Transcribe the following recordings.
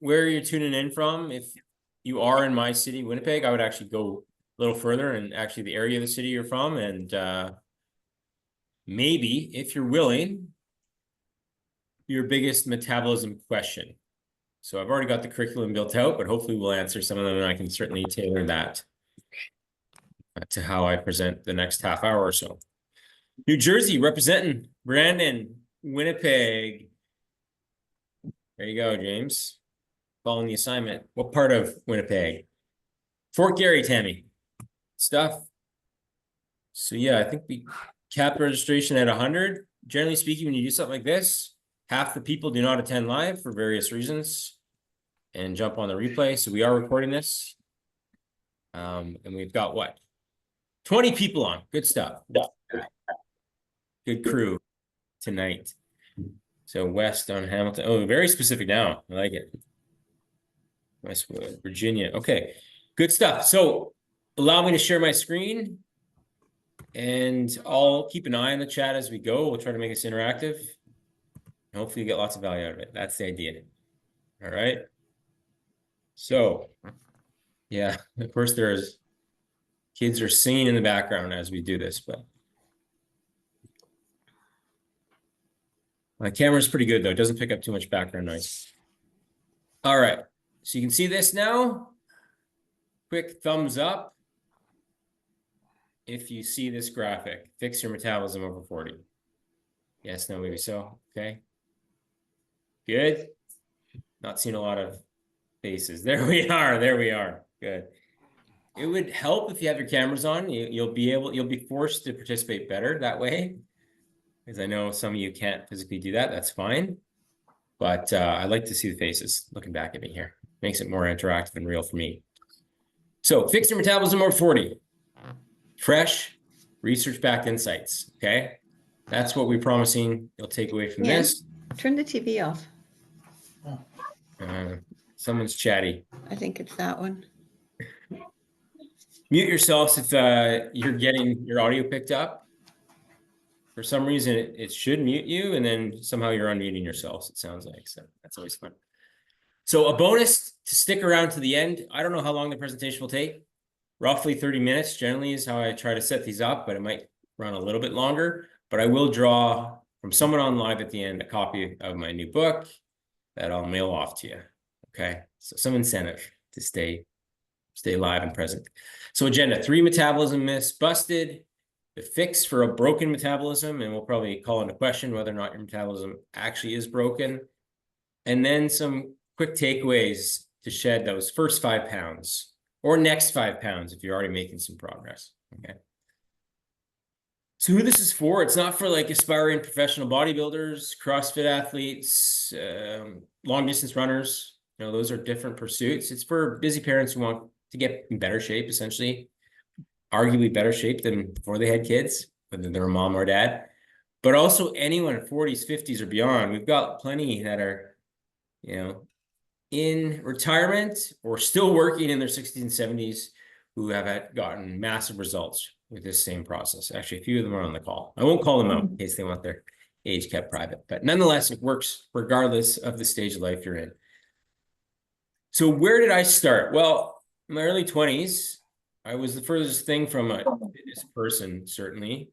where you're tuning in from. If you are in my city, Winnipeg, I would actually go a little further and actually the area of the city you're from. And maybe, if you're willing, your biggest metabolism question. So I've already got the curriculum built out, but hopefully we'll answer some of them and I can certainly tailor that to how I present the next half hour or so. New Jersey representing Brandon, Winnipeg. There you go, James. Following the assignment. What part of Winnipeg? Fort Garry, Tammy. Stuff. So yeah, I think we capped registration at 100. Generally speaking, when you do something like this, half the people do not attend live for various reasons and jump on the replay. So we are recording this. And we've got what? 20 people on. Good stuff. Good crew tonight. So West on Hamilton. Oh, very specific now. I like it. Westwood, Virginia. Okay, good stuff. So allow me to share my screen and I'll keep an eye on the chat as we go. We'll try to make this interactive. And hopefully you get lots of value out of it. That's the idea. All right. So yeah, of course there's kids are singing in the background as we do this, but my camera's pretty good though. It doesn't pick up too much background noise. All right. So you can see this now. Quick thumbs up if you see this graphic. Fix your metabolism over 40. Yes, no, maybe so. Okay. Good. Not seeing a lot of faces. There we are. There we are. Good. It would help if you have your cameras on. You'll be forced to participate better that way. Because I know some of you can't physically do that. That's fine. But I like to see the faces looking back at me here. Makes it more interactive and real for me. So fix your metabolism over 40. Fresh, research-backed insights, okay? That's what we're promising you'll take away from this. Turn the TV off. Someone's chatty. I think it's that one. Mute yourselves if you're getting your audio picked up. For some reason, it should mute you, and then somehow you're unmuting yourselves, it sounds like. So that's always fun. So a bonus to stick around to the end. I don't know how long the presentation will take. Roughly 30 minutes generally is how I try to set these up, but it might run a little bit longer. But I will draw from someone on live at the end a copy of my new book that I'll mail off to you. Okay, so some incentive to stay live and present. So agenda, 3 metabolism myths busted, the fix for a broken metabolism, and we'll probably call into question whether or not your metabolism actually is broken. And then some quick takeaways to shed those first 5 pounds or next 5 pounds if you're already making some progress, okay? So who this is for, it's not for like aspiring professional bodybuilders, CrossFit athletes, long distance runners. You know, those are different pursuits. It's for busy parents who want to get in better shape, essentially, arguably better shape than before they had kids, whether they're a mom or dad, but also anyone in 40s, 50s or beyond. We've got plenty that are, you know, in retirement or still working in their 60s and 70s who have gotten massive results with this same process. Actually, a few of them are on the call. I won't call them out in case they want their age kept private, but nonetheless, it works regardless of the stage of life you're in. So where did I start? Well, in my early 20s, I was the furthest thing from a fitness person, certainly.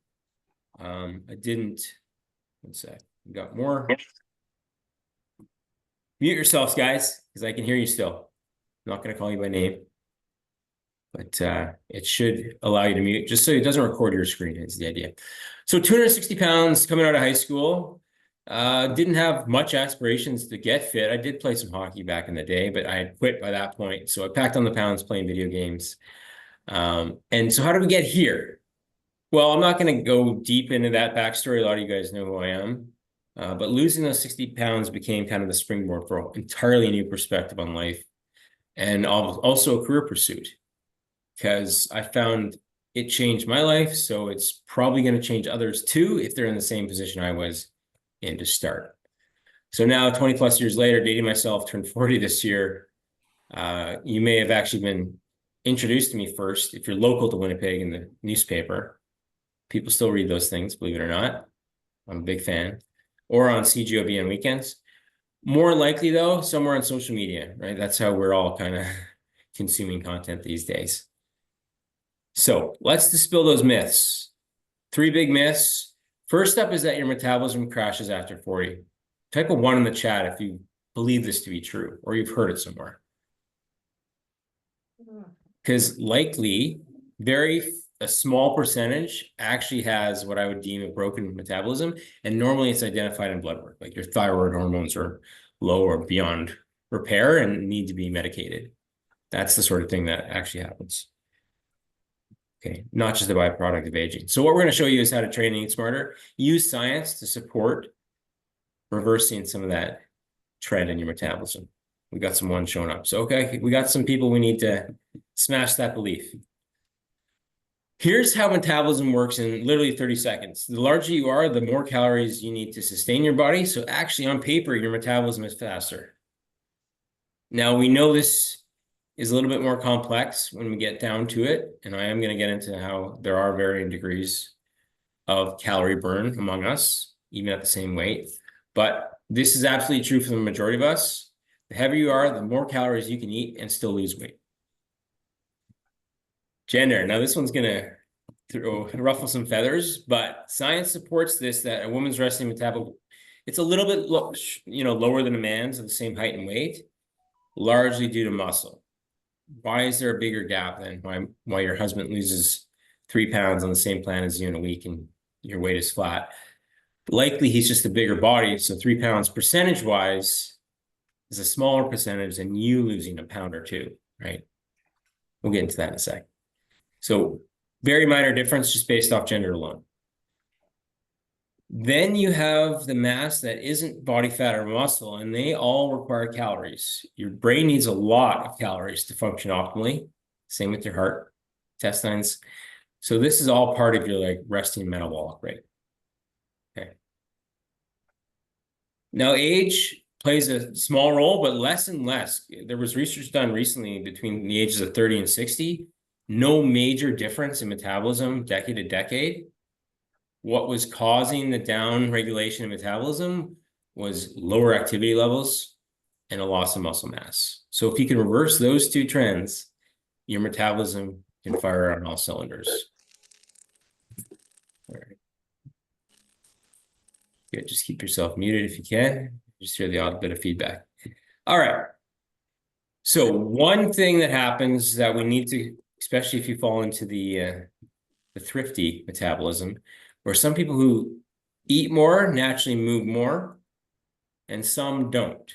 I didn't, one sec, we got more. Mute yourselves, guys, because I can hear you still. I'm not going to call you by name, but it should allow you to mute just so it doesn't record your screen is the idea. So 260 pounds coming out of high school. Didn't have much aspirations to get fit. I did play some hockey back in the day, but I had quit by that point. So I packed on the pounds playing video games. And so how did we get here? Well, I'm not going to go deep into that backstory. A lot of you guys know who I am. But losing those 60 pounds became kind of the springboard for an entirely new perspective on life and also a career pursuit, because I found it changed my life. So it's probably going to change others too if they're in the same position I was in to start. So now 20 plus years later, dating myself, turned 40 this year. You may have actually been introduced to me first, if you're local to Winnipeg, in the newspaper. People still read those things, believe it or not. I'm a big fan. Or on CGOB on weekends. More likely though, somewhere on social media, right? That's how we're all kind of consuming content these days. So let's dispel those myths. 3 big myths. First up is that your metabolism crashes after 40. Type a 1 in the chat if you believe this to be true or you've heard it somewhere. Because likely, a small percentage actually has what I would deem a broken metabolism. And normally it's identified in blood work, like your thyroid hormones are low or beyond repair and need to be medicated. That's the sort of thing that actually happens. Okay, not just a byproduct of aging. So what we're going to show you is how to train and eat smarter. Use science to support reversing some of that trend in your metabolism. We got some ones showing up. So, okay, we got some people we need to smash that belief. Here's how metabolism works in literally 30 seconds. The larger you are, the more calories you need to sustain your body. So actually on paper, your metabolism is faster. Now we know this is a little bit more complex when we get down to it. And I am going to get into how there are varying degrees of calorie burn among us, even at the same weight. But this is absolutely true for the majority of us. The heavier you are, the more calories you can eat and still lose weight. Gender. Now this one's going to ruffle some feathers, but science supports this, that a woman's resting metabolism, it's a little bit lower than a man's of the same height and weight, largely due to muscle. Why is there a bigger gap than why your husband loses 3 pounds on the same plan as you in a week and your weight is flat? Likely he's just a bigger body, so 3 pounds percentage-wise is a smaller percentage than you losing a pound or 2, right? We'll get into that in a sec. So very minor difference just based off gender alone. Then you have the mass that isn't body fat or muscle, and they all require calories. Your brain needs a lot of calories to function optimally. Same with your heart, intestines. So this is all part of your resting metabolic rate. Okay. Now age plays a small role, but less and less. There was research done recently between the ages of 30 and 60. No major difference in metabolism decade to decade. What was causing the down regulation of metabolism was lower activity levels and a loss of muscle mass. So if you can reverse those 2 trends, your metabolism can fire on all cylinders. All right. Good. Just keep yourself muted if you can. Just hear the odd bit of feedback. All right. So one thing that happens that we need to, especially if you fall into the thrifty metabolism, where some people who eat more naturally move more, and some don't.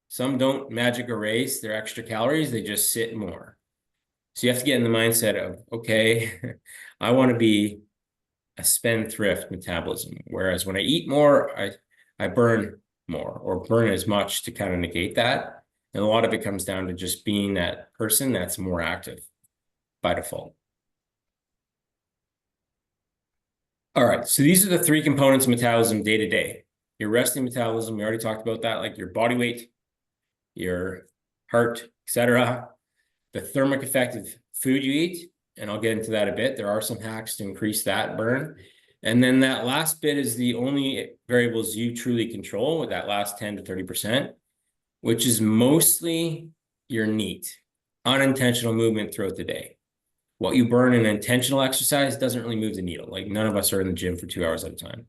Some don't magic erase their extra calories, they just sit more. So you have to get in the mindset of, okay, I want to be a spendthrift metabolism, whereas when I eat more, I burn more or burn as much to kind of negate that. And a lot of it comes down to just being that person that's more active by default. All right, so these are the 3 components of metabolism day to day. Your resting metabolism, we already talked about that, like your body weight, your heart, etc. The thermic effect of food you eat, and I'll get into that a bit. There are some hacks to increase that burn. And then that last bit is the only variables you truly control, with that last 10 to 30%, which is mostly your NEAT, unintentional movement throughout the day. What you burn in intentional exercise doesn't really move the needle. Like none of us are in the gym for 2 hours at a time.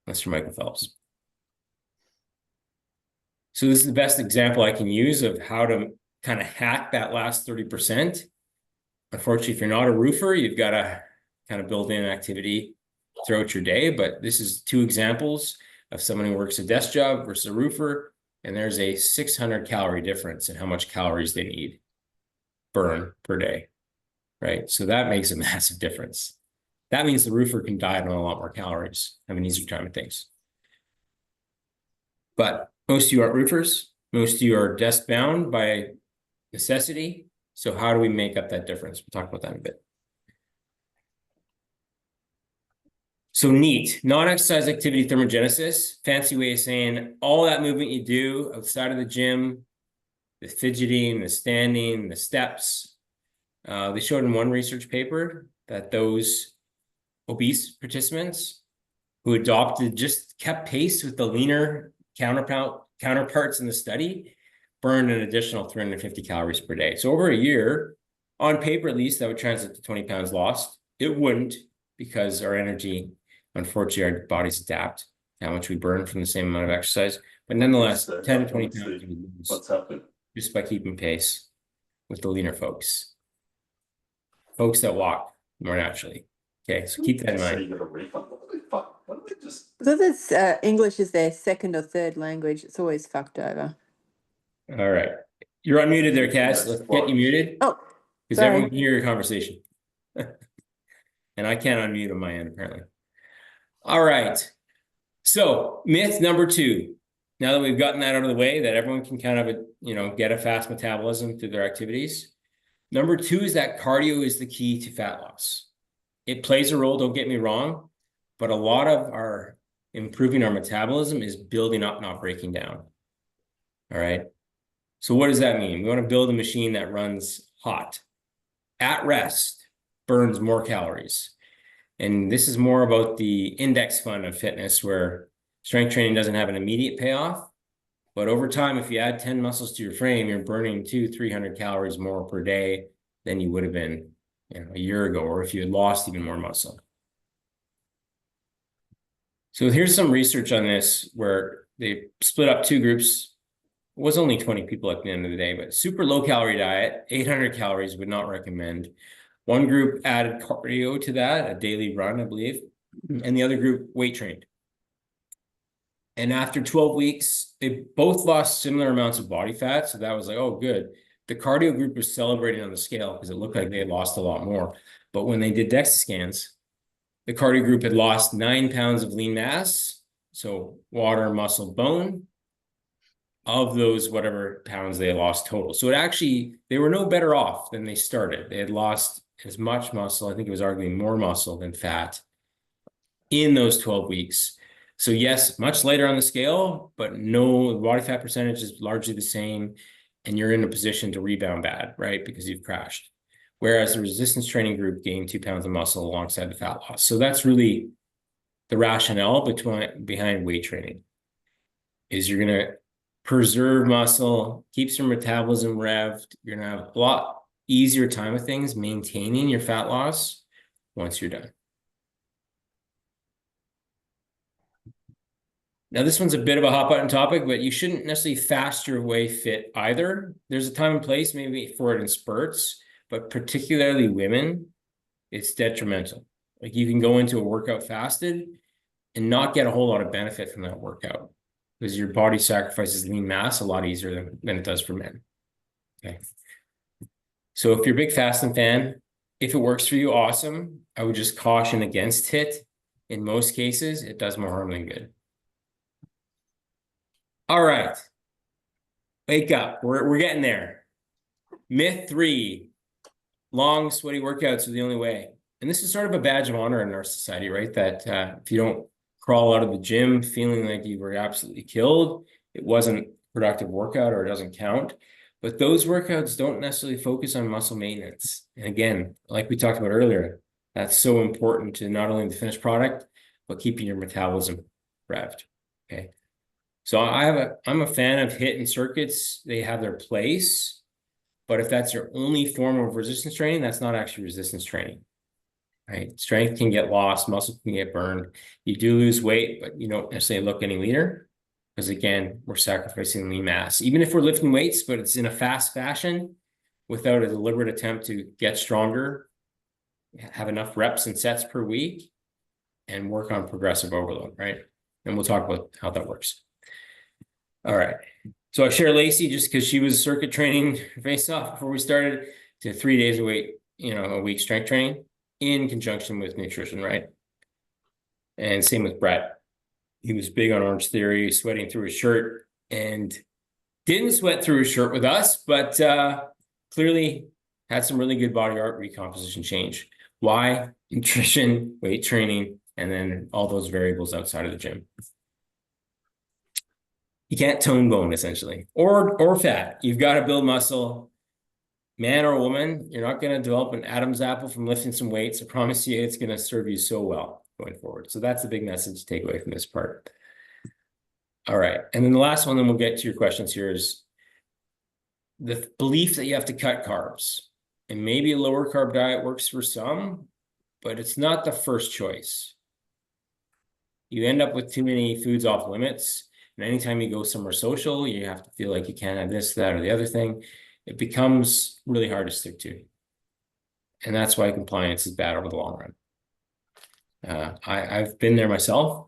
Unless you're Michael Phelps. So this is the best example I can use of how to kind of hack that last 30%. Unfortunately, if you're not a roofer, you've got to kind of build in activity throughout your day. But this is 2 examples of someone who works a desk job versus a roofer. And there's a 600 calorie difference in how much calories they need burn per day, right? So that makes a massive difference. That means the roofer can diet on a lot more calories, have an easier time with things. But most of you aren't roofers. Most of you are desk bound by necessity. So how do we make up that difference? We'll talk about that in a bit. So NEAT, non-exercise activity thermogenesis, fancy way of saying all that movement you do outside of the gym, the fidgeting, the standing, the steps. They showed in one research paper that those obese participants who adopted just kept pace with the leaner counterparts in the study burned an additional 350 calories per day. So over a year, on paper at least, that would translate to 20 pounds lost. It wouldn't, because our energy, unfortunately, our bodies adapt to how much we burn from the same amount of exercise. But nonetheless, 10 to 20 pounds we lose What's happened? just by keeping pace with the leaner folks. Folks that walk more naturally. Okay, so keep that in So mind. you got a refund. What did they just? Because it's English is their second or third language, it's always fucked over. All right. You're unmuted there, Cass. Let's get you muted. Oh, Because sorry. everyone can hear your conversation. And I can't unmute on my end, apparently. All right. So, myth number 2. Now that we've gotten that out of the way, that everyone can kind of, get a fast metabolism through their activities. Number 2 is that cardio is the key to fat loss. It plays a role, don't get me wrong, but a lot of our improving our metabolism is building up, not breaking down. All right. So what does that mean? We want to build a machine that runs hot, at rest, burns more calories. And this is more about the index fund of fitness, where strength training doesn't have an immediate payoff. But over time, if you add 10 muscles to your frame, you're burning 200-300 calories more per day than you would have been a year ago, or if you had lost even more muscle. So here's some research on this where they split up 2 groups. It was only 20 people at the end of the day, but super low calorie diet, 800 calories, would not recommend. One group added cardio to that, a daily run, I believe, and the other group weight trained. And after 12 weeks, they both lost similar amounts of body fat. So that was like, oh, good. The cardio group was celebrating on the scale because it looked like they had lost a lot more. But when they did DEXA scans, the cardio group had lost 9 pounds of lean mass, so water, muscle, bone, of those whatever pounds they lost total. So they were no better off than they started. They had lost as much muscle, I think it was arguably more muscle than fat, in those 12 weeks. So yes, much lighter on the scale, but no, body fat percentage is largely the same, and you're in a position to rebound bad, right? Because you've crashed. Whereas the resistance training group gained 2 pounds of muscle alongside the fat loss. So that's really the rationale behind weight training, is you're going to preserve muscle, keeps your metabolism revved. You're going to have a lot easier time with things, maintaining your fat loss once you're done. Now, this one's a bit of a hot button topic, but you shouldn't necessarily fast your way fit either. There's a time and place maybe for it in spurts, but particularly women, it's detrimental. Like, you can go into a workout fasted and not get a whole lot of benefit from that workout, because your body sacrifices lean mass a lot easier than it does for men. Okay. So if you're a big fasting fan, if it works for you, awesome. I would just caution against it. In most cases, it does more harm than good. All right. Wake up. We're getting there. Myth 3, long, sweaty workouts are the only way. And this is sort of a badge of honor in our society, right? That if you don't crawl out of the gym feeling like you were absolutely killed, it wasn't a productive workout, or it doesn't count. But those workouts don't necessarily focus on muscle maintenance. And again, like we talked about earlier, that's so important to not only the finished product, but keeping your metabolism revved. Okay. So I'm a fan of HIIT and circuits. They have their place, but if that's your only form of resistance training, that's not actually resistance training, right? Strength can get lost, muscle can get burned. You do lose weight, but you don't necessarily look any leaner, because again, we're sacrificing lean mass. Even if we're lifting weights, but it's in a fast fashion without a deliberate attempt to get stronger, have enough reps and sets per week, and work on progressive overload, right? And we'll talk about how that works. All right. So I share Lacey just because she was circuit training face off before we started, to 3 days a week strength training in conjunction with nutrition, right? And same with Brett. He was big on Orange Theory, sweating through his shirt, and didn't sweat through his shirt with us, but clearly had some really good body art recomposition change. Why? Nutrition, weight training, and then all those variables outside of the gym. You can't tone bone, essentially, or fat. You've got to build muscle. Man or woman, you're not going to develop an Adam's apple from lifting some weights. I promise you, it's going to serve you so well going forward. So that's the big message to take away from this part. All right. And then the last one, then we'll get to your questions here, is the belief that you have to cut carbs. And maybe a lower carb diet works for some, but it's not the first choice. You end up with too many foods off limits. And anytime you go somewhere social, you have to feel like you can't have this, that, or the other thing. It becomes really hard to stick to. And that's why compliance is bad over the long run. I've been there myself.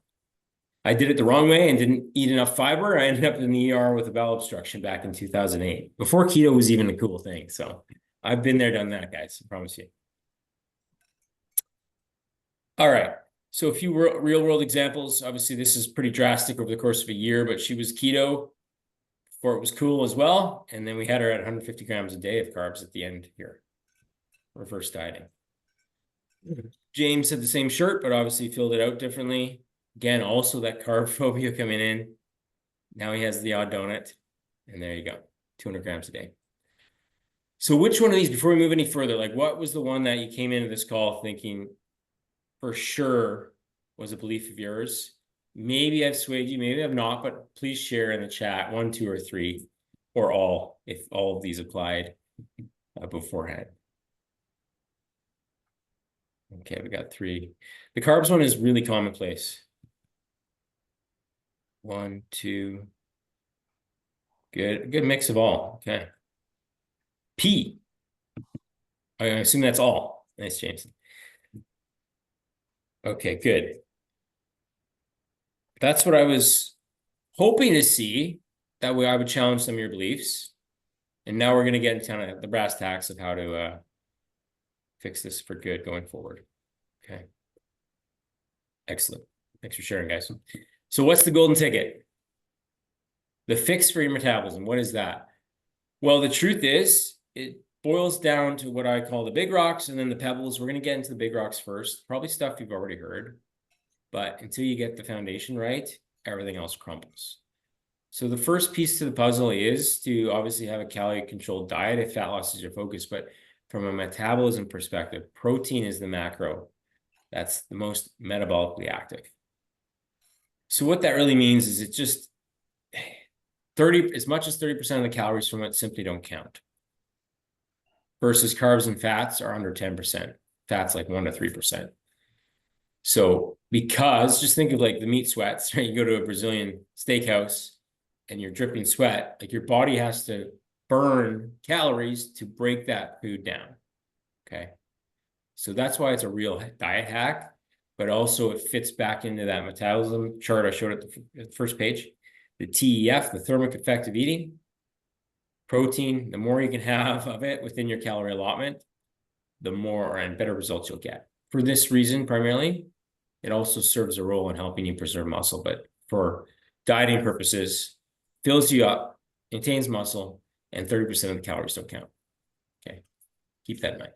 I did it the wrong way and didn't eat enough fiber. I ended up in the ER with a bowel obstruction back in 2008, before keto was even a cool thing. So I've been there, done that, guys. I promise you. All right. So a few real world examples. Obviously, this is pretty drastic over the course of a year, but she was keto before it was cool as well. And then we had her at 150 grams a day of carbs at the end here. Reverse dieting. James had the same shirt, but obviously filled it out differently. Again, also that carb phobia coming in. Now he has the odd donut. And there you go. 200 grams a day. So which one of these, before we move any further, like what was the one that you came into this call thinking for sure was a belief of yours? Maybe I've swayed you, maybe I've not, but please share in the chat 1, 2, or 3, or all, if all of these applied beforehand. Okay, we got 3. The carbs one is really commonplace. 1, 2. Good mix of all. Okay. P. I assume that's all. Nice, James. Okay, good. That's what I was hoping to see. That way I would challenge some of your beliefs. And now we're going to get into kind of the brass tacks of how to fix this for good going forward. Okay. Excellent. Thanks for sharing, guys. So what's the golden ticket? The fix for your metabolism. What is that? Well, the truth is, it boils down to what I call the big rocks and then the pebbles. We're going to get into the big rocks first. Probably stuff you've already heard. But until you get the foundation right, everything else crumbles. So the first piece to the puzzle is to obviously have a calorie-controlled diet if fat loss is your focus. But from a metabolism perspective, protein is the macro. That's the most metabolically active. So what that really means is it's just 30, as much as 30% of the calories from it simply don't count. Versus carbs and fats are under 10%. Fats like 1 to 3%. So because just think of like the meat sweats, right? You go to a Brazilian steakhouse and you're dripping sweat, like your body has to burn calories to break that food down. Okay. So that's why it's a real diet hack, but also it fits back into that metabolism chart I showed at the first page. The TEF, the thermic effect of eating. Protein, the more you can have of it within your calorie allotment, the more and better results you'll get. For this reason, primarily, it also serves a role in helping you preserve muscle, but for dieting purposes, fills you up, maintains muscle, and 30% of the calories don't count. Okay, keep that in mind.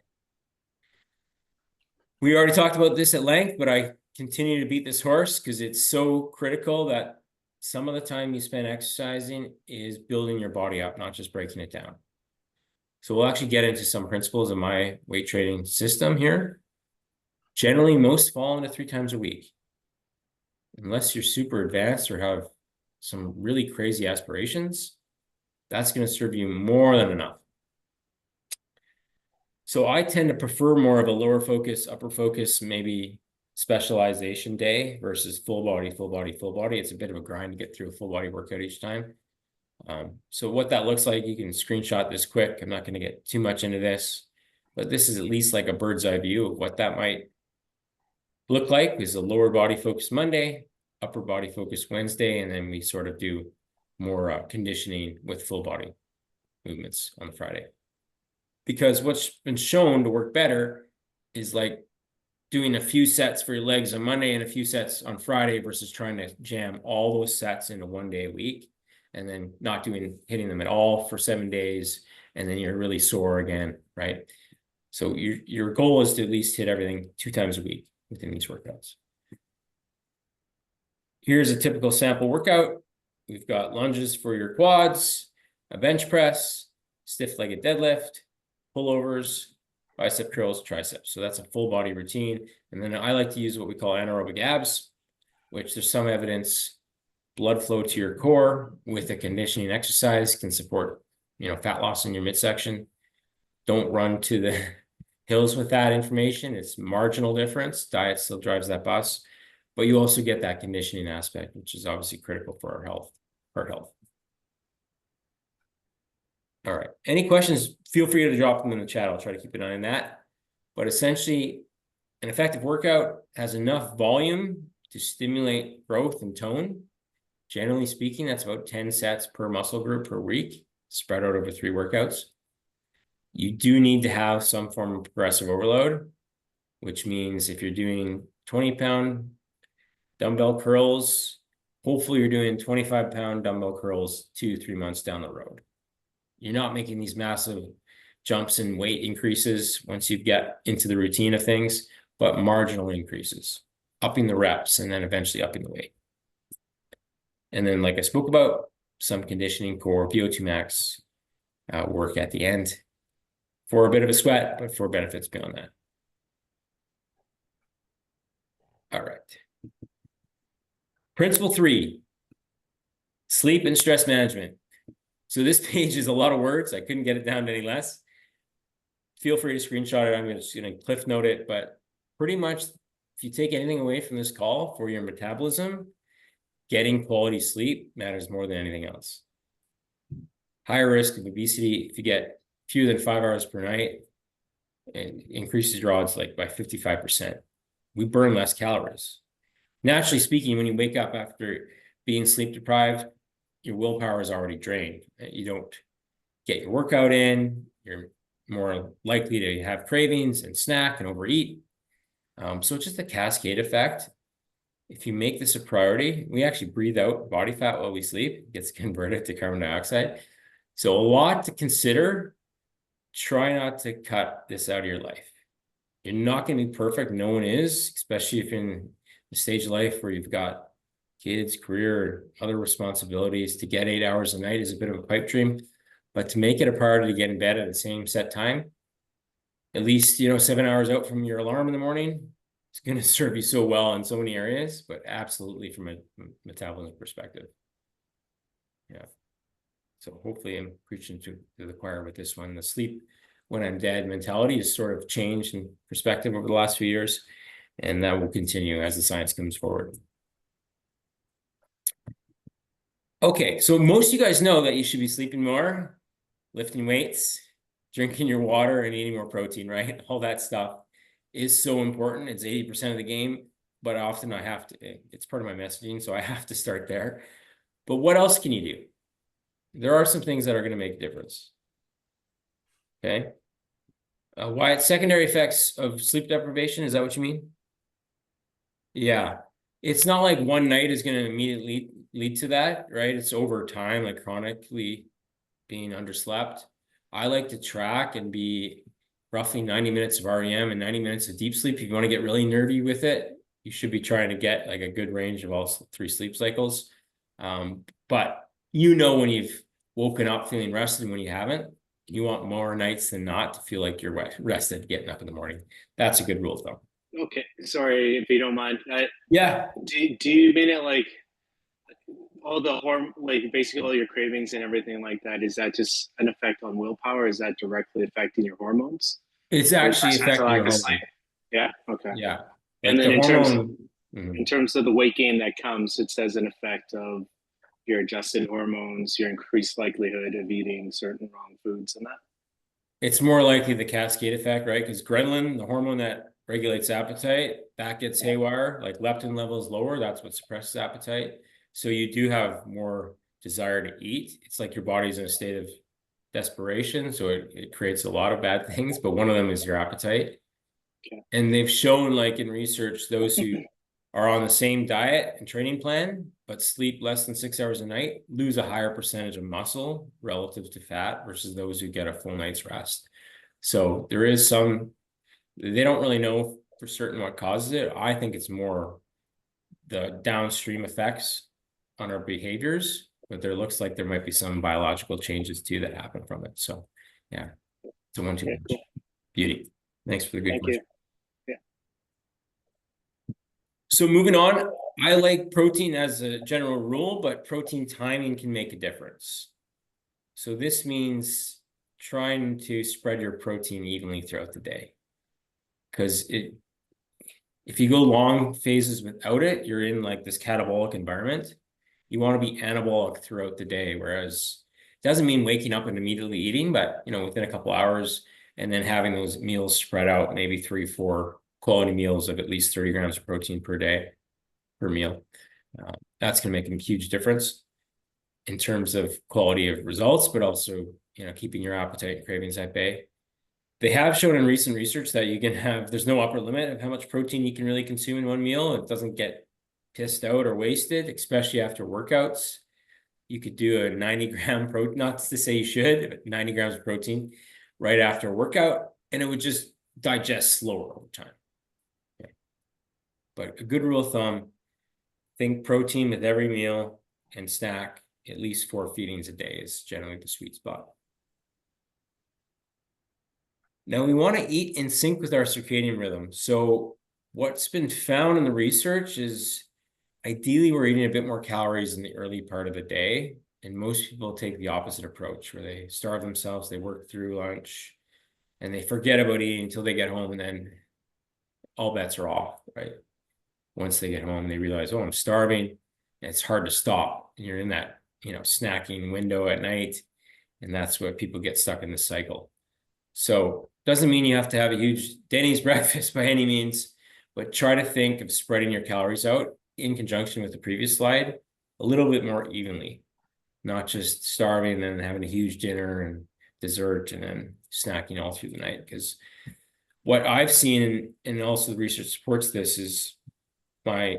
We already talked about this at length, but I continue to beat this horse because it's so critical that some of the time you spend exercising is building your body up, not just breaking it down. So we'll actually get into some principles of my weight training system here. Generally, most fall into 3 times a week. Unless you're super advanced or have some really crazy aspirations, that's going to serve you more than enough. So I tend to prefer more of a lower focus, upper focus, maybe specialization day versus full body, full body, full body. It's a bit of a grind to get through a full body workout each time. So what that looks like, you can screenshot this quick. I'm not going to get too much into this, but this is at least like a bird's eye view of what that might look like. Is a lower body focus Monday, upper body focus Wednesday, and then we sort of do more conditioning with full body movements on the Friday. Because what's been shown to work better is like doing a few sets for your legs on Monday and a few sets on Friday versus trying to jam all those sets into 1 day a week and then not hitting them at all for 7 days. And then you're really sore again, right? So your goal is to at least hit everything 2 times a week within these workouts. Here's a typical sample workout. We've got lunges for your quads, a bench press, stiff-legged deadlift, pullovers, bicep curls, triceps. So that's a full body routine. And then I like to use what we call anaerobic abs, which there's some evidence blood flow to your core with a conditioning exercise can support, fat loss in your midsection. Don't run to the hills with that information. It's marginal difference. Diet still drives that bus, but you also get that conditioning aspect, which is obviously critical for our health, heart health. All right. Any questions? Feel free to drop them in the chat. I'll try to keep an eye on that. But essentially, an effective workout has enough volume to stimulate growth and tone. Generally speaking, that's about 10 sets per muscle group per week, spread out over 3 workouts. You do need to have some form of progressive overload, which means if you're doing 20-pound dumbbell curls, hopefully you're doing 25-pound dumbbell curls 2-3 months down the road. You're not making these massive jumps in weight increases once you get into the routine of things, but marginal increases, upping the reps and then eventually upping the weight. And then, like I spoke about, some conditioning core VO2 max work at the end for a bit of a sweat, but for benefits beyond that. All right. Principle 3, sleep and stress management. So this page is a lot of words. I couldn't get it down to any less. Feel free to screenshot it. I'm just going to cliff note it, but pretty much if you take anything away from this call for your metabolism, getting quality sleep matters more than anything else. Higher risk of obesity, if you get fewer than 5 hours per night, it increases your odds like by 55%. We burn less calories. Naturally speaking, when you wake up after being sleep deprived, your willpower is already drained. You don't get your workout in. You're more likely to have cravings and snack and overeat. So it's just a cascade effect. If you make this a priority, we actually breathe out body fat while we sleep. It gets converted to carbon dioxide. So a lot to consider. Try not to cut this out of your life. You're not going to be perfect. No one is, especially if you're in the stage of life where you've got kids, career, other responsibilities. To get 8 hours a night is a bit of a pipe dream, but to make it a priority to get in bed at the same set time, at least, 7 hours out from your alarm in the morning, it's going to serve you so well in so many areas, but absolutely from a metabolism perspective. Yeah. So hopefully I'm preaching to the choir with this one. The sleep when I'm dead mentality has sort of changed in perspective over the last few years, and that will continue as the science comes forward. Okay, so most of you guys know that you should be sleeping more, lifting weights, drinking your water, and eating more protein, right? All that stuff is so important. It's 80% of the game, but often I have to, it's part of my messaging, so I have to start there. But what else can you do? There are some things that are going to make a difference. Okay. Wyatt, secondary effects of sleep deprivation, is that what you mean? Yeah. It's not like one night is going to immediately lead to that, right? It's over time, like chronically being underslept. I like to track and be roughly 90 minutes of REM and 90 minutes of deep sleep. If you want to get really nerdy with it, you should be trying to get like a good range of all 3 sleep cycles. But when you've woken up feeling rested and when you haven't. You want more nights than not to feel like you're rested getting up in the morning. That's a good rule, though. Okay, sorry if you don't mind. Yeah. Do you mean it like all the like basically all your cravings and everything like that? Is that just an effect on willpower? Is that directly affecting your hormones? It's actually affecting your hormones. Yeah. Okay. Yeah. Like and then in terms of the weight gain that comes, it says an effect of your adjusted hormones, your increased likelihood of eating certain wrong foods and that. It's more likely the cascade effect, right? Because ghrelin, the hormone that regulates appetite, that gets haywire. Like leptin levels lower, that's what suppresses appetite. So you do have more desire to eat. It's like your body's in a state of desperation. So it creates a lot of bad things, but one of them is your appetite. Okay. And they've shown, like in research, those who are on the same diet and training plan, but sleep less than 6 hours a night, lose a higher percentage of muscle relative to fat versus those who get a full night's rest. So there is they don't really know for certain what causes it. I think it's more the downstream effects on our behaviors, but there looks like there might be some biological changes too that happen from it. So yeah, it's a 1-2 punch. Beauty. Thanks for the good question. Yeah. So moving on, I like protein as a general rule, but protein timing can make a difference. So this means trying to spread your protein evenly throughout the day. Because if you go long phases without it, you're in like this catabolic environment. You want to be anabolic throughout the day, whereas it doesn't mean waking up and immediately eating, but within a couple hours, and then having those meals spread out, maybe 3-4 quality meals of at least 30 grams of protein per day per meal. That's going to make a huge difference in terms of quality of results, but also keeping your appetite and cravings at bay. They have shown in recent research that you can there's no upper limit of how much protein you can really consume in one meal. It doesn't get pissed out or wasted, especially after workouts. You could do a 90-gram protein, not to say you should, but 90 grams of protein right after a workout, and it would just digest slower over time. Okay. But a good rule of thumb, think protein with every meal and snack at least 4 feedings a day is generally the sweet spot. Now we want to eat in sync with our circadian rhythm. So what's been found in the research is ideally we're eating a bit more calories in the early part of the day. And most people take the opposite approach where they starve themselves, they work through lunch, and they forget about eating until they get home, and then all bets are off, right? Once they get home, they realize, oh, I'm starving. And it's hard to stop. And you're in that, snacking window at night. And that's where people get stuck in the cycle. So doesn't mean you have to have a huge Denny's breakfast by any means, but try to think of spreading your calories out in conjunction with the previous slide a little bit more evenly, not just starving and then having a huge dinner and dessert and then snacking all through the night. Because what I've seen, and also the research supports this, is my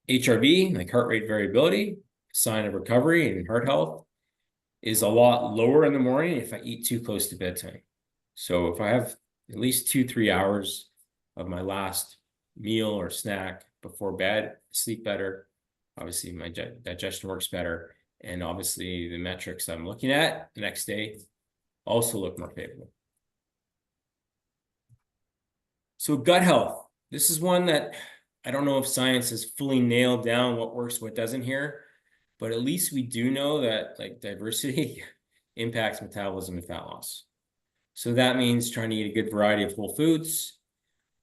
HRV, like heart rate variability, sign of recovery and heart health, is a lot lower in the morning if I eat too close to bedtime. So if I have at least 2-3 hours of my last meal or snack before bed, sleep better. Obviously, my digestion works better. And obviously, the metrics I'm looking at the next day also look more favorable. So gut health. This is one that I don't know if science has fully nailed down what works, what doesn't here, but at least we do know that like diversity impacts metabolism and fat loss. So that means trying to eat a good variety of whole foods,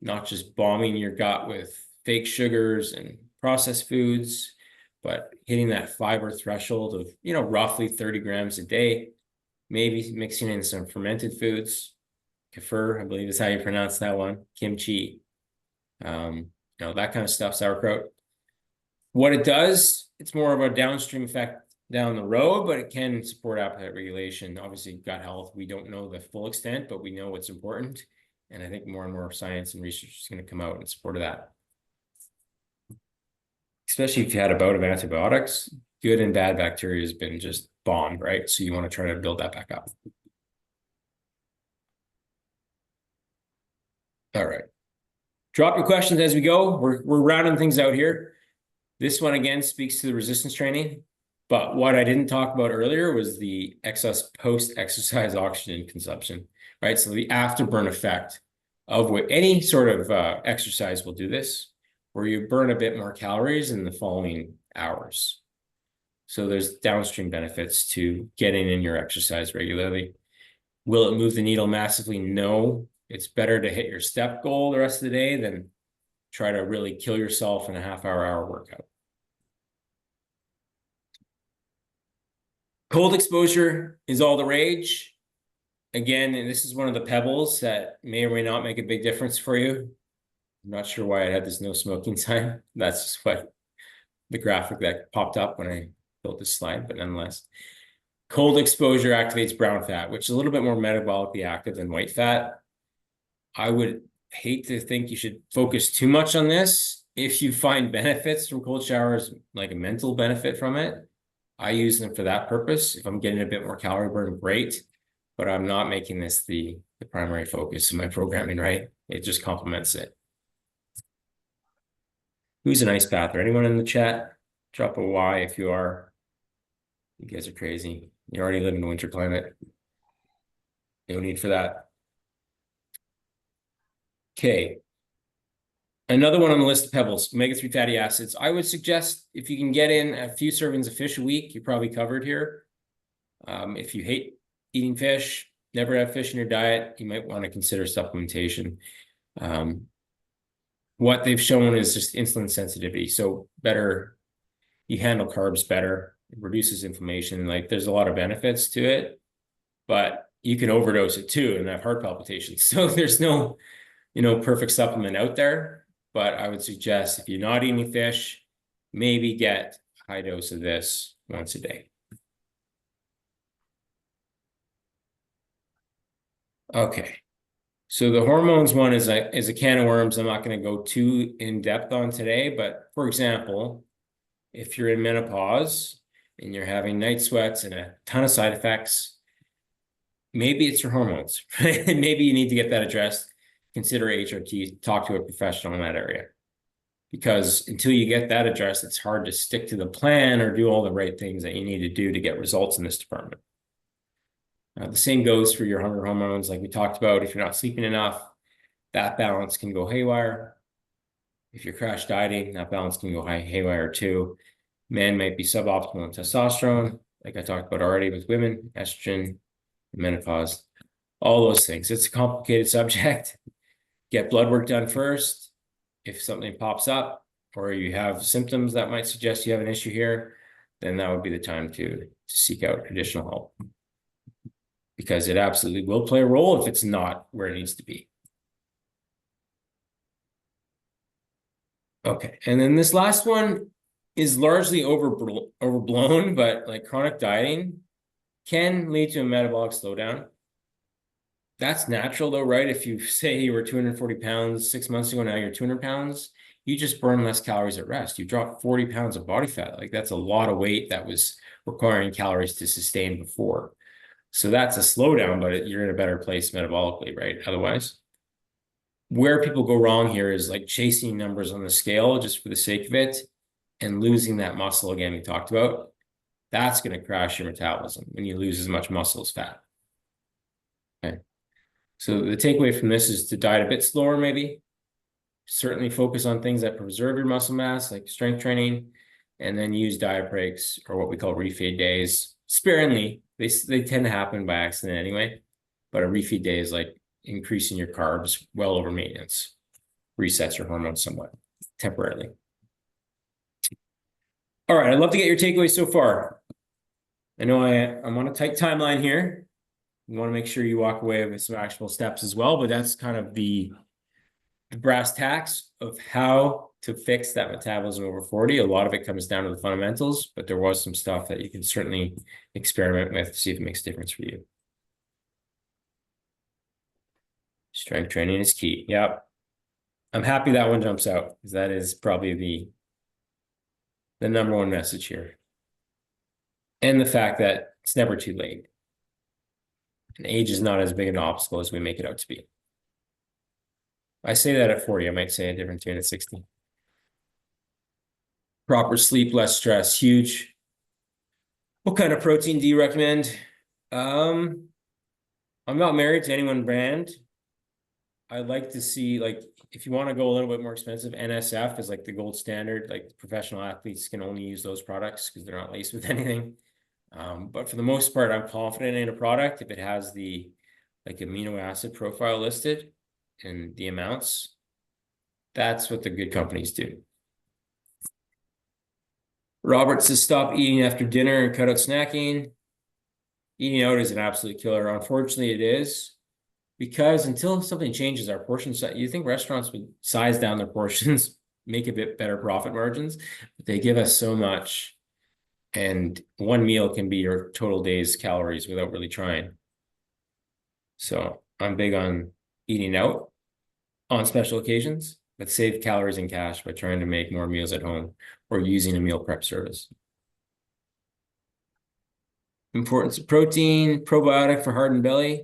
not just bombing your gut with fake sugars and processed foods, but hitting that fiber threshold of, roughly 30 grams a day, maybe mixing in some fermented foods, kefir, I believe is how you pronounce that one, kimchi, that kind of stuff, sauerkraut. What it does, it's more of a downstream effect down the road, but it can support appetite regulation. Obviously, gut health, we don't know the full extent, but we know what's important. And I think more and more science and research is going to come out in support of that. Especially if you had a bout of antibiotics, good and bad bacteria has been just bombed, right? So you want to try to build that back up. All right. Drop your questions as we go. We're rounding things out here. This one, again, speaks to the resistance training. But what I didn't talk about earlier was the excess post-exercise oxygen consumption, right? So the afterburn effect of what any sort of exercise will do this, where you burn a bit more calories in the following hours. So there's downstream benefits to getting in your exercise regularly. Will it move the needle massively? No. It's better to hit your step goal the rest of the day than try to really kill yourself in a half-hour workout. Cold exposure is all the rage. Again, and this is one of the pebbles that may or may not make a big difference for you. I'm not sure why I had this no smoking sign. That's just what the graphic that popped up when I built this slide, but nonetheless. Cold exposure activates brown fat, which is a little bit more metabolically active than white fat. I would hate to think you should focus too much on this. If you find benefits from cold showers, like a mental benefit from it, I use them for that purpose. If I'm getting a bit more calorie burn, great. But I'm not making this the primary focus of my programming, right? It just complements it. Who's an ice bather? Anyone in the chat? Drop a Y if you are. You guys are crazy. You already live in a winter climate. No need for that. Okay. Another one on the list of pebbles, omega-3 fatty acids. I would suggest if you can get in a few servings of fish a week, you're probably covered here. If you hate eating fish, never have fish in your diet, you might want to consider supplementation. What they've shown is just insulin sensitivity. So better, you handle carbs better, it reduces inflammation. Like there's a lot of benefits to it, but you can overdose it too and have heart palpitations. So there's no, perfect supplement out there. But I would suggest if you're not eating fish, maybe get a high dose of this once a day. Okay. So the hormones one is a can of worms I'm not going to go too in depth on today. But for example, if you're in menopause and you're having night sweats and a ton of side effects, maybe it's your hormones. Maybe you need to get that addressed. Consider HRT, talk to a professional in that area. Because until you get that addressed, it's hard to stick to the plan or do all the right things that you need to do to get results in this department. The same goes for your hunger hormones, like we talked about. If you're not sleeping enough, that balance can go haywire. If you're crash dieting, that balance can go haywire too. Men might be suboptimal in testosterone, like I talked about already with women, estrogen, menopause, all those things. It's a complicated subject. Get blood work done first. If something pops up or you have symptoms that might suggest you have an issue here, then that would be the time to seek out additional help. Because it absolutely will play a role if it's not where it needs to be. Okay, and then this last one is largely overblown, but like chronic dieting can lead to a metabolic slowdown. That's natural though, right? If you say you were 240 pounds 6 months ago, now you're 200 pounds, you just burn less calories at rest. You drop 40 pounds of body fat. Like that's a lot of weight that was requiring calories to sustain before. So that's a slowdown, but you're in a better place metabolically, right? Otherwise, where people go wrong here is like chasing numbers on the scale just for the sake of it and losing that muscle again we talked about. That's going to crash your metabolism when you lose as much muscle as fat. Okay. So the takeaway from this is to diet a bit slower, maybe. Certainly focus on things that preserve your muscle mass, like strength training, and then use diet breaks or what we call refeed days sparingly. They tend to happen by accident anyway, but a refeed day is like increasing your carbs well over maintenance, resets your hormones somewhat temporarily. All right, I'd love to get your takeaways so far. I know I'm on a tight timeline here. You want to make sure you walk away with some actual steps as well, but that's kind of the brass tacks of how to fix that metabolism over 40. A lot of it comes down to the fundamentals, but there was some stuff that you can certainly experiment with to see if it makes a difference for you. Strength training is key. Yep. I'm happy that one jumps out because that is probably the number one message here. And the fact that it's never too late. And age is not as big an obstacle as we make it out to be. I say that at 40, I might say a different tune at 60. Proper sleep, less stress, huge. What kind of protein do you recommend? I'm not married to any one brand. I'd like to see, like, if you want to go a little bit more expensive, NSF is like the gold standard. Like professional athletes can only use those products because they're not laced with anything. But for the most part, I'm confident in a product if it has the like amino acid profile listed and the amounts. That's what the good companies do. Robert says stop eating after dinner and cut out snacking. Eating out is an absolute killer. Unfortunately, it is. Because until something changes, our portion size, you think restaurants would size down their portions, make a bit better profit margins, but they give us so much. And one meal can be your total day's calories without really trying. So I'm big on eating out on special occasions, but save calories and cash by trying to make more meals at home or using a meal prep service. Importance of protein, probiotic for heart and belly.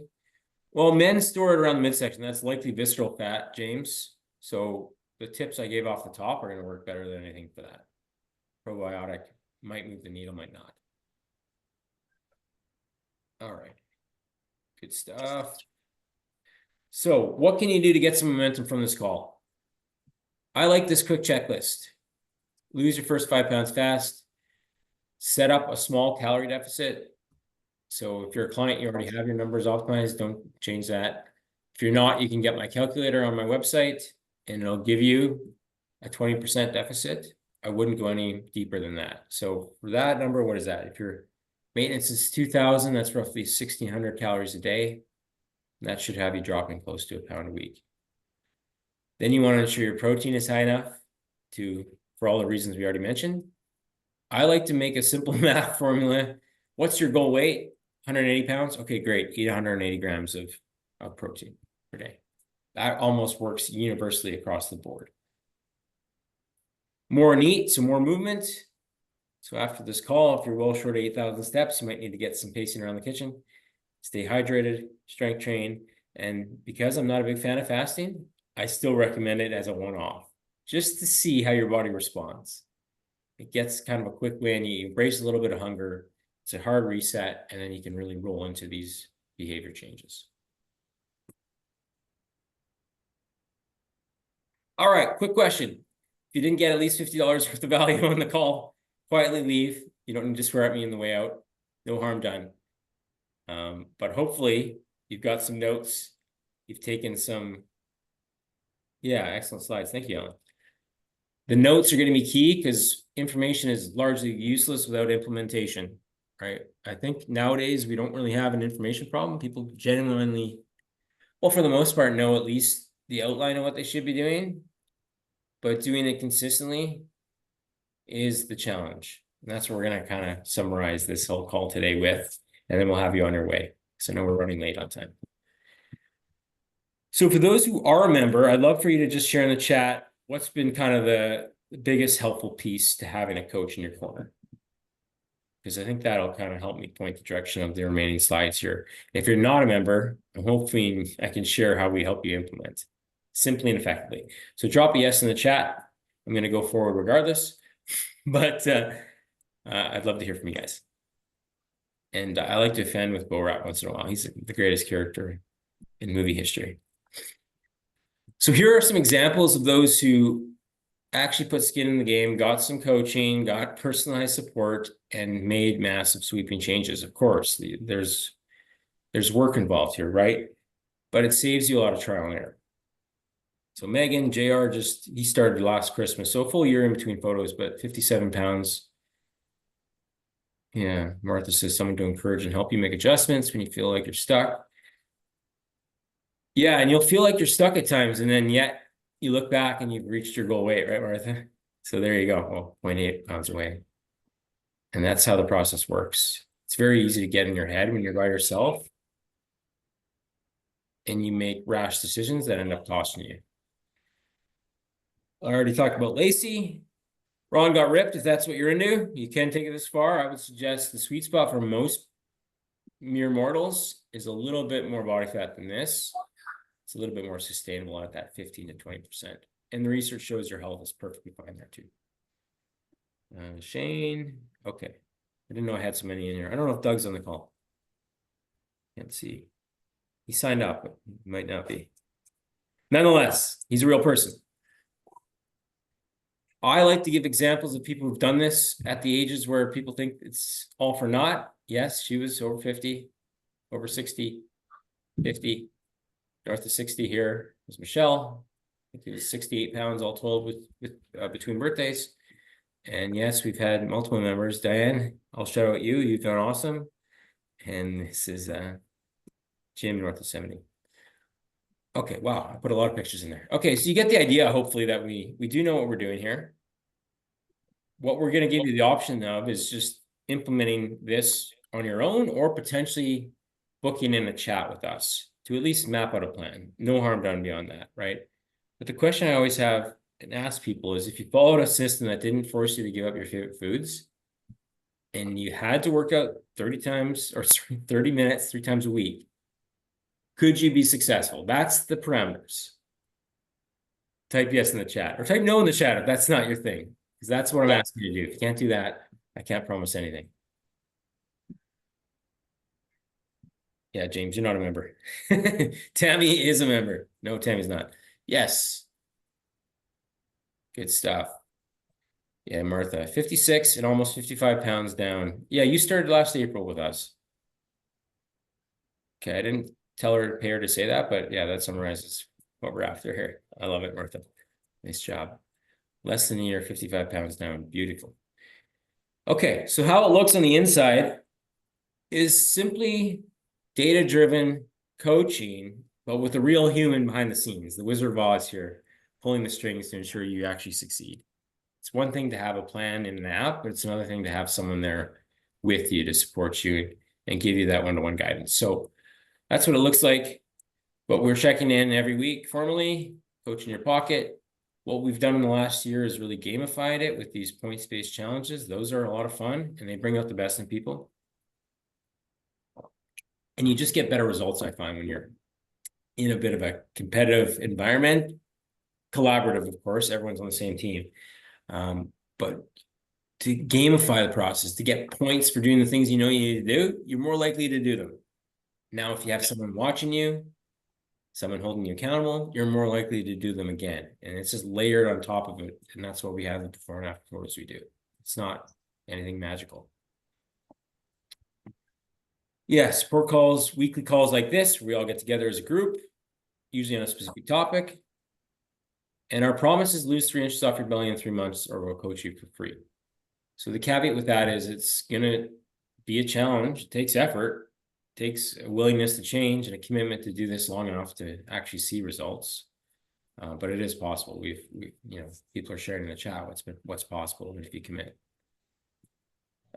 Well, men store it around the midsection. That's likely visceral fat, James. So the tips I gave off the top are going to work better than anything for that. Probiotic might move the needle, might not. All right. Good stuff. So what can you do to get some momentum from this call? I like this quick checklist. Lose your first 5 pounds fast. Set up a small calorie deficit. So if you're a client, you already have your numbers optimized, don't change that. If you're not, you can get my calculator on my website and it'll give you a 20% deficit. I wouldn't go any deeper than that. So for that number, what is that? If your maintenance is 2,000, that's roughly 1,600 calories a day. That should have you dropping close to a pound a week. Then you want to ensure your protein is high enough for all the reasons we already mentioned. I like to make a simple math formula. What's your goal weight? 180 pounds? Okay, great. Eat 180 grams of protein per day. That almost works universally across the board. More NEAT, so more movement. So after this call, if you're well short of 8,000 steps, you might need to get some pacing around the kitchen. Stay hydrated, strength train. And because I'm not a big fan of fasting, I still recommend it as a one-off, just to see how your body responds. It gets kind of a quick win. You embrace a little bit of hunger. It's a hard reset, and then you can really roll into these behavior changes. All right, quick question. If you didn't get at least $50 worth of value on the call, quietly leave. You don't need to swear at me on the way out. No harm done. But hopefully you've got some notes. You've taken some, yeah, excellent slides. Thank you, Ellen. The notes are going to be key because information is largely useless without implementation, right? I think nowadays we don't really have an information problem. People genuinely, well, for the most part, know at least the outline of what they should be doing, but doing it consistently is the challenge. And that's what we're going to kind of summarize this whole call today with, and then we'll have you on your way. So I know we're running late on time. So for those who are a member, I'd love for you to just share in the chat what's been kind of the biggest helpful piece to having a coach in your corner. Because I think that'll kind of help me point the direction of the remaining slides here. If you're not a member, I'm hoping I can share how we help you implement simply and effectively. So drop a yes in the chat. I'm going to go forward regardless, but I'd love to hear from you guys. And I like to offend with Bo Rat once in a while. He's the greatest character in movie history. So here are some examples of those who actually put skin in the game, got some coaching, got personalized support, and made massive sweeping changes. Of course, there's work involved here, right? But it saves you a lot of trial and error. So Megan, JR, he started last Christmas. So a full year in between photos, but 57 pounds. Yeah, Martha says someone to encourage and help you make adjustments when you feel like you're stuck. Yeah, and you'll feel like you're stuck at times, and then yet you look back and you've reached your goal weight, right, Martha? So there you go. Well, 0.8 pounds away. And that's how the process works. It's very easy to get in your head when you're by yourself and you make rash decisions that end up costing you. I already talked about Lacey. Ron got ripped. If that's what you're into, you can take it this far. I would suggest the sweet spot for most mere mortals is a little bit more body fat than this. It's a little bit more sustainable at that 15 to 20%. And the research shows your health is perfectly fine there too. Shane. Okay. I didn't know I had so many in here. I don't know if Doug's on the call. Can't see. He signed up, but he might not be. Nonetheless, he's a real person. I like to give examples of people who've done this at the ages where people think it's all for naught. Yes, she was over 50, over 60, 50. North of 60 here was Michelle. I think it was 68 pounds all told with between birthdays. And yes, we've had multiple members. Diane, I'll shout out you. You've done awesome. And this is Jim, north of 70. Okay, wow, I put a lot of pictures in there. Okay, so you get the idea, hopefully, that we do know what we're doing here. What we're going to give you the option of is just implementing this on your own or potentially booking in a chat with us to at least map out a plan. No harm done beyond that, right? But the question I always have and ask people is, if you followed a system that didn't force you to give up your favorite foods and you had to work out 30 times or 30 minutes, 3 times a week, could you be successful? That's the parameters. Type yes in the chat or type no in the chat if that's not your thing, because that's what I'm asking you to do. If you can't do that, I can't promise anything. Yeah, James, you're not a member. Tammy is a member. No, Tammy's not. Yes. Good stuff. Yeah, Martha, 56 and almost 55 pounds down. Yeah, you started last April with us. Okay, I didn't tell her, pay her to say that, but yeah, that summarizes what we're after here. I love it, Martha. Nice job. Less than a year, 55 pounds down. Beautiful. Okay, so how it looks on the inside is simply data-driven coaching, but with a real human behind the scenes. The Wizard of Oz here, pulling the strings to ensure you actually succeed. It's one thing to have a plan in an app, but it's another thing to have someone there with you to support you and give you that one-to-one guidance. So that's what it looks like. But we're checking in every week formally, coach in your pocket. What we've done in the last year is really gamified it with these points-based challenges. Those are a lot of fun and they bring out the best in people. And you just get better results, I find, when you're in a bit of a competitive environment. Collaborative, of course, everyone's on the same team. But to gamify the process, to get points for doing the things you know you need to do, you're more likely to do them. Now, if you have someone watching you, someone holding you accountable, you're more likely to do them again. And it's just layered on top of it. And that's what we have the before and after photos we do. It's not anything magical. Yeah, support calls, weekly calls like this, we all get together as a group, usually on a specific topic. And our promise is lose 3 inches off your belly in 3 months or we'll coach you for free. So the caveat with that is it's going to be a challenge. It takes effort, it takes a willingness to change and a commitment to do this long enough to actually see results. But it is possible. We people are sharing in the chat what's possible if you commit.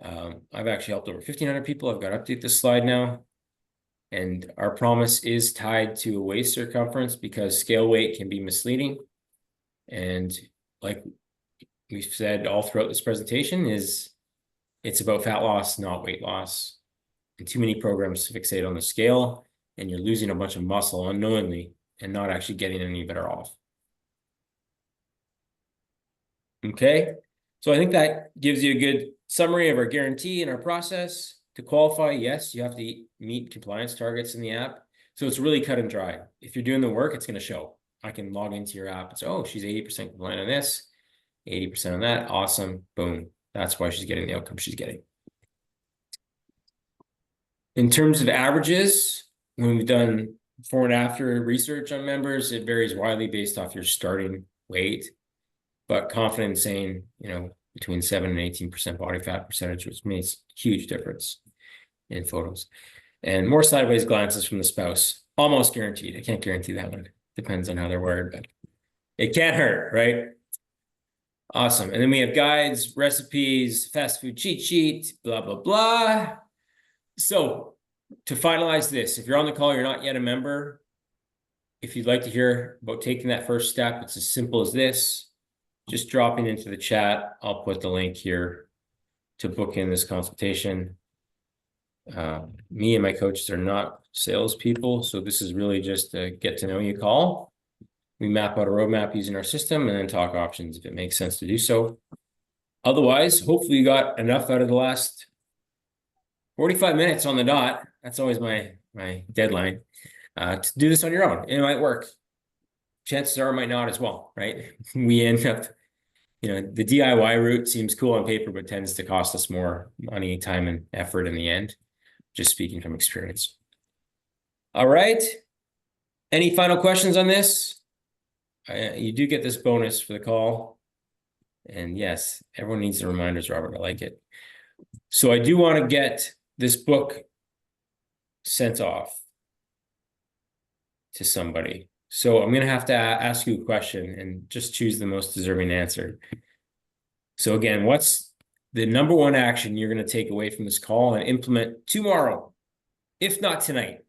I've actually helped over 1,500 people. I've got to update this slide now. And our promise is tied to a waist circumference because scale weight can be misleading. And like we've said all throughout this presentation it's about fat loss, not weight loss. And too many programs fixate on the scale and you're losing a bunch of muscle unknowingly and not actually getting any better off. Okay, so I think that gives you a good summary of our guarantee and our process. To qualify, yes, you have to meet compliance targets in the app. So it's really cut and dry. If you're doing the work, it's going to show. I can log into your app and say, oh, she's 80% compliant on this, 80% on that. Awesome. Boom. That's why she's getting the outcome she's getting. In terms of averages, when we've done before and after research on members, it varies widely based off your starting weight, but confident in saying, between 7 and 18% body fat percentage, which makes a huge difference in photos. And more sideways glances from the spouse, almost guaranteed. I can't guarantee that one. Depends on how they're wired, but it can't hurt, right? Awesome. And then we have guides, recipes, fast food cheat sheet, blah, blah, blah. So to finalize this, if you're on the call, you're not yet a member. If you'd like to hear about taking that first step, it's as simple as this. Just dropping into the chat. I'll put the link here to book in this consultation. Me and my coaches are not salespeople, so this is really just a get to know you call. We map out a roadmap using our system and then talk options if it makes sense to do so. Otherwise, hopefully you got enough out of the last 45 minutes on the dot. That's always my deadline to do this on your own. It might work. Chances are it might not as well, right? We end up, the DIY route seems cool on paper, but tends to cost us more money, time, and effort in the end. Just speaking from experience. All right. Any final questions on this? You do get this bonus for the call. And yes, everyone needs the reminders, Robert. I like it. So I do want to get this book sent off to somebody. So I'm going to have to ask you a question and just choose the most deserving answer. So again, what's the number one action you're going to take away from this call and implement tomorrow, if not tonight?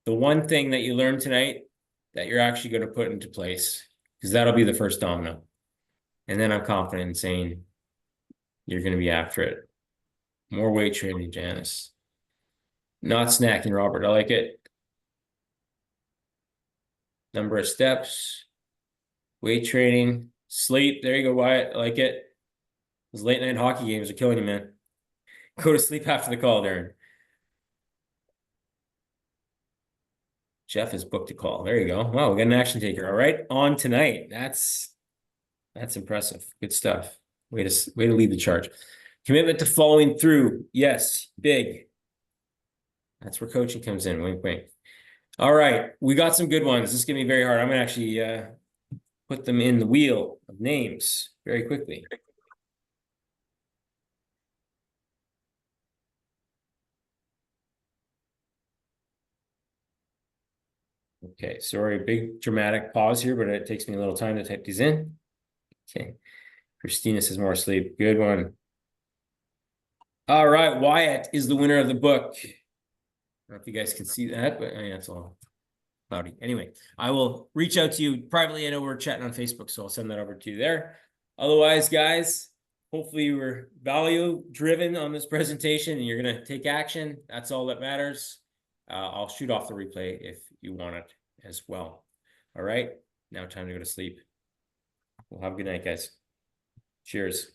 The one thing that you learned tonight that you're actually going to put into place, because that'll be the first domino. And then I'm confident in saying you're going to be after it. More weight training, Janice. Not snacking, Robert. I like it. Number of steps. Weight training. Sleep. There you go, Wyatt. I like it. Those late night hockey games are killing you, man. Go to sleep after the call, Darren. Jeff has booked a call. There you go. Wow, we got an action taker. All right. On tonight. That's That's impressive. Good stuff. Way to lead the charge. Commitment to following through. Yes, big. That's where coaching comes in. Wink, wink. All right, we got some good ones. This is gonna be very hard. I'm gonna actually put them in the wheel of names very quickly. Okay, sorry, big dramatic pause here, but it takes me a little time to type these in. Okay, Christina says more sleep. Good one. All right, Wyatt is the winner of the book. I don't know if you guys can see that, but yeah, it's all cloudy. Anyway, I will reach out to you privately. I know we're chatting on Facebook, so I'll send that over to you there. Otherwise, guys, hopefully you were value driven on this presentation and you're going to take action. That's all that matters. I'll shoot off the replay if you want it as well. All right, now time to go to sleep. Well, have a good night, guys. Cheers.